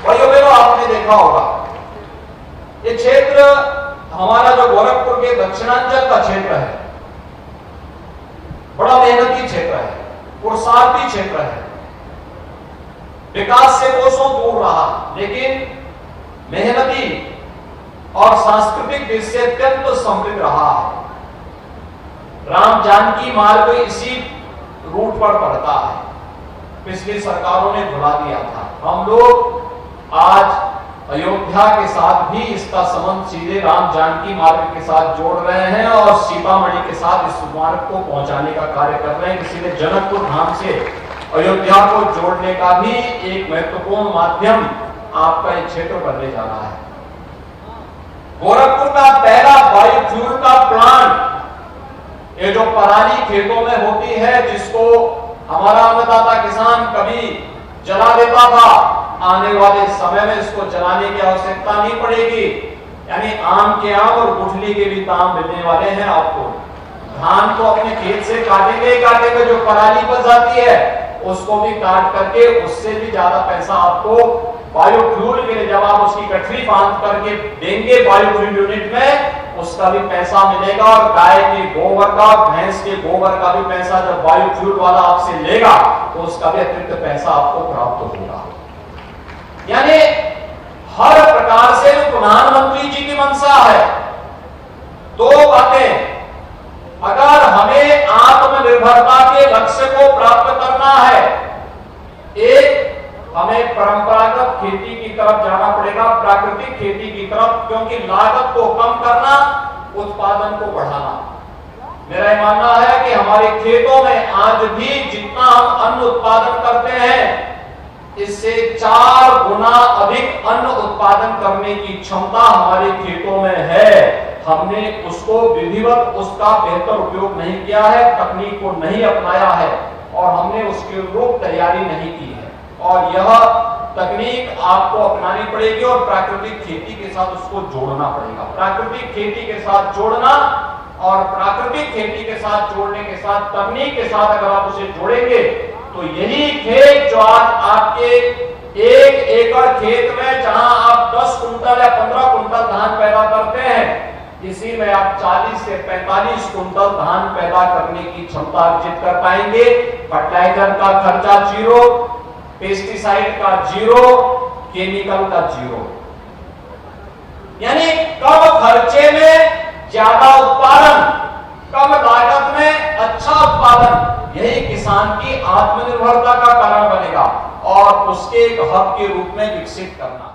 भाइयों बहनों, आपने देखा होगा ये क्षेत्र हमारा जो गोरखपुर के दक्षिणांचल का क्षेत्र है, बड़ा मेहनती क्षेत्र है, पुरुषार्थी क्षेत्र है, विकास से कोसों दूर रहा, लेकिन मेहनती और सांस्कृतिक दृष्टि से अत्यंत समृद्ध रहा है। राम जानकी मार्ग इसी रूट पर पड़ता है। पिछली सरकारों ने भुला दिया था। हम लोग आज अयोध्या के साथ भी इसका संबंध सीधे राम जानकी मार्ग के साथ जोड़ रहे हैं और सीतामढ़ी के साथ इस मार्ग को पहुंचाने का कार्य कर रहे हैं। इसीलिए जनकपुर धाम से अयोध्या को जोड़ने का भी एक महत्वपूर्ण माध्यम आपका एक क्षेत्र बनने जा रहा है। गोरखपुर का पहला बायोफ्यूल का प्लांट, ये जो पराली खेतों में होती है, जिसको हमारा अन्नदाता किसान कभी जला देता था, आने वाले समय में इसको जलाने की आवश्यकता नहीं पड़ेगी। यानी आम के आम और गुठली के भी दाम मिलने वाले हैं आपको। धान को अपने खेत से काटेंगे, जो पराली बच जाती है उसको भी काट करके उससे भी ज्यादा पैसा आपको बायोफ्यूल के लिए, जब आप उसकी गठरी बांध करके देंगे बायोफ्यूल यूनिट में, उसका भी पैसा मिलेगा। और गाय के गोबर का, भैंस के गोबर का भी पैसा जब बायोफ्यूल वाला आपसे लेगा तो उसका भी अतिरिक्त पैसा आपको प्राप्त होगा। यानी हर प्रकार से प्रधानमंत्री जी की मंशा है। दो बातें, अगर हमें आत्मनिर्भरता के लक्ष्य को प्राप्त करना है, एक हमें परंपरागत खेती की तरफ जाना पड़ेगा, प्राकृतिक खेती की तरफ, क्योंकि लागत को कम करना, उत्पादन को बढ़ाना। मेरा यह मानना है कि हमारे खेतों में आज भी जितना हम अन्न उत्पादन करते हैं, इससे 4 गुना अधिक अन्न उत्पादन करने की क्षमता हमारे खेतों में है। हमने उसको विधिवत उसका बेहतर उपयोग नहीं किया है, तकनीक को नहीं अपनाया है और हमने उसके रूप तैयारी नहीं की है। और यह तकनीक आपको अपनानी पड़ेगी और प्राकृतिक खेती के साथ उसको जोड़ना पड़ेगा। प्राकृतिक खेती के साथ जोड़ना और प्राकृतिक खेती के साथ जोड़ने के साथ तकनीक के साथ अगर आप उसे जोड़ेंगे तो यही खेत जो आज आपके 1 एकड़ खेत में जहां आप 10 कुंटल या 15 कुंटल धान पैदा करते हैं, इसी में आप 40 से 45 कुंटल धान पैदा करने की क्षमता अर्जित कर पाएंगे। फर्टिलाइजर का खर्चा जीरो, पेस्टिसाइड का जीरो, केमिकल का जीरो। यानी कम खर्चे में ज्यादा उत्पादन, कम लागत में अच्छा उत्पादन, यही किसान की आत्मनिर्भरता का कारण बनेगा और उसके एक हब के रूप में विकसित करना।